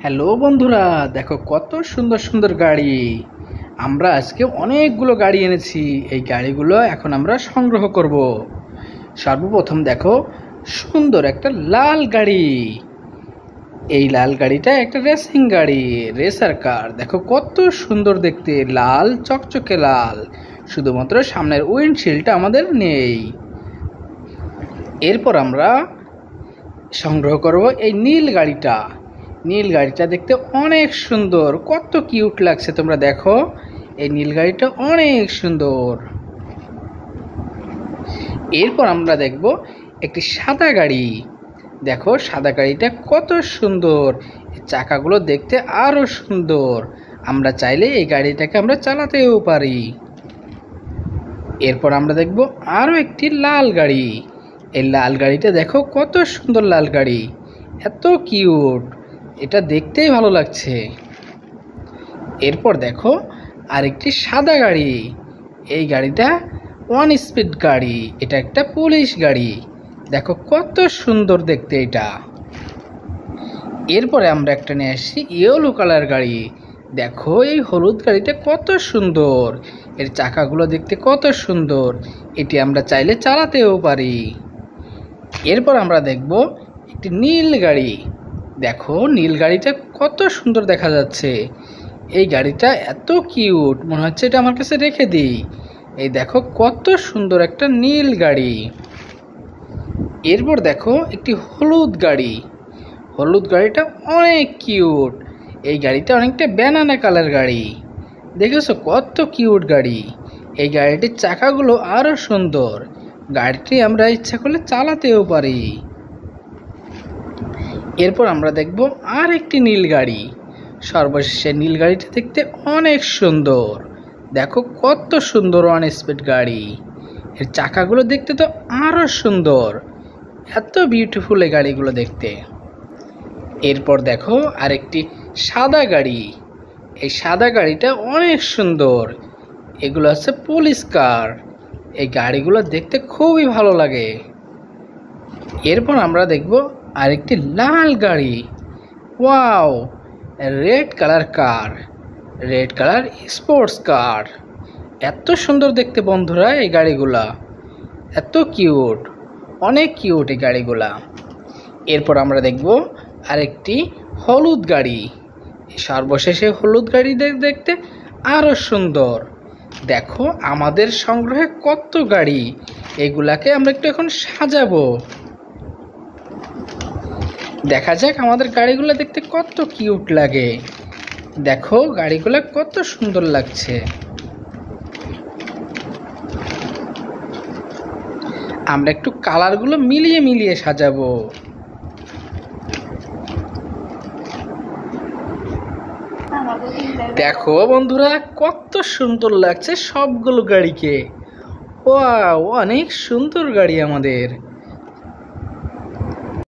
Hello বন্ধুরা, দেখো কত সুন্দর সুন্দর গাড়ি। আমরা আজকে অনেকগুলো গাড়ি এনেছি। এই গাড়িগুলো এখন আমরা সংগ্রহ করব। সর্বপ্রথম দেখো সুন্দর একটা লাল গাড়ি। এই লাল গাড়িটা একটা রেসিং গাড়ি, রেসার কার। দেখো কত সুন্দর দেখতে, লাল চকচকে লাল, শুধুমাত্র সামনের উইন্ডশিল্ডটা আমাদের নেই। এরপর আমরা সংগ্রহ করব এই নীল গাড়িটা। নীল গাড়িটা দেখতে অনেক সুন্দর, কত কিউট লাগছে। তোমরা দেখো এই নীল গাড়িটা অনেক সুন্দর। এরপর আমরা দেখব একটি সাদা গাড়ি। দেখো সাদা গাড়িটা কত সুন্দর, চাকাগুলো দেখতে আরো সুন্দর। আমরা চাইলে এই গাড়িটাকে আমরা চালাতেও পারি। এরপর আমরা দেখব আরো একটি লাল গাড়ি। এই লাল গাড়িটা দেখো কত সুন্দর লাল গাড়ি, এত কিউট, এটা দেখতেই ভালো লাগছে। এরপর দেখো আরেকটি সাদা গাড়ি। এই গাড়িটা ওয়ান স্পিড গাড়ি, এটা একটা পুলিশ গাড়ি। দেখো কত সুন্দর দেখতে এটা। এরপরে আমরা একটা নিয়ে আসছি ইয়েলো কালার গাড়ি। দেখো এই হলুদ গাড়িটা কত সুন্দর, এর চাকাগুলো দেখতে কত সুন্দর, এটি আমরা চাইলে চালাতেও পারি। এরপর আমরা দেখব একটি নীল গাড়ি। দেখো নীল গাড়িটা কত সুন্দর দেখা যাচ্ছে। এই গাড়িটা এত কিউট, মনে হচ্ছে এটা আমার কাছে রেখে দিই। এই দেখো কত সুন্দর একটা নীল গাড়ি। এরপর দেখো একটি হলুদ গাড়ি। হলুদ গাড়িটা অনেক কিউট। এই গাড়িটা অনেকটা ব্যানানা কালার গাড়ি। দেখেছো কত কিউট গাড়ি। এই গাড়িটির চাকাগুলো আরো সুন্দর, গাড়িটি আমরা ইচ্ছা করলে চালাতেও পারি। এরপর আমরা দেখব আর একটি নীল গাড়ি। সর্বশেষে নীল গাড়িটা দেখতে অনেক সুন্দর। দেখো কত সুন্দর ওয়ান স্পিড গাড়ি, এর চাকাগুলো দেখতে তো আরো সুন্দর, এত বিউটিফুল এই গাড়িগুলো দেখতে। এরপর দেখো আরেকটি সাদা গাড়ি। এই সাদা গাড়িটা অনেক সুন্দর, এগুলো হচ্ছে পুলিশ কার। এই গাড়িগুলো দেখতে খুবই ভালো লাগে। এরপর আমরা দেখব আরেকটি লাল গাড়ি। ওয়াও, রেড কালার কার, রেড কালার স্পোর্টস কার। এত সুন্দর দেখতে বন্ধুরা এই গাড়িগুলা, এত কিউট, অনেক কিউট এই গাড়িগুলা। এরপর আমরা দেখব আরেকটি হলুদ গাড়ি। সর্বশেষে হলুদ গাড়ি দেখতে আরো সুন্দর। দেখো আমাদের সংগ্রহে কত গাড়ি, এগুলাকে আমরা একটু এখন সাজাবো। দেখা যাক আমাদের গাড়িগুলো দেখতে কত কিউট লাগে। দেখো গাড়িগুলো কত সুন্দর লাগছে। আমরা একটু কালারগুলো মিলিয়ে মিলিয়ে সাজাবো। দেখো বন্ধুরা কত সুন্দর লাগছে সবগুলো গাড়িকে। ওয়াও, অনেক সুন্দর গাড়ি আমাদের।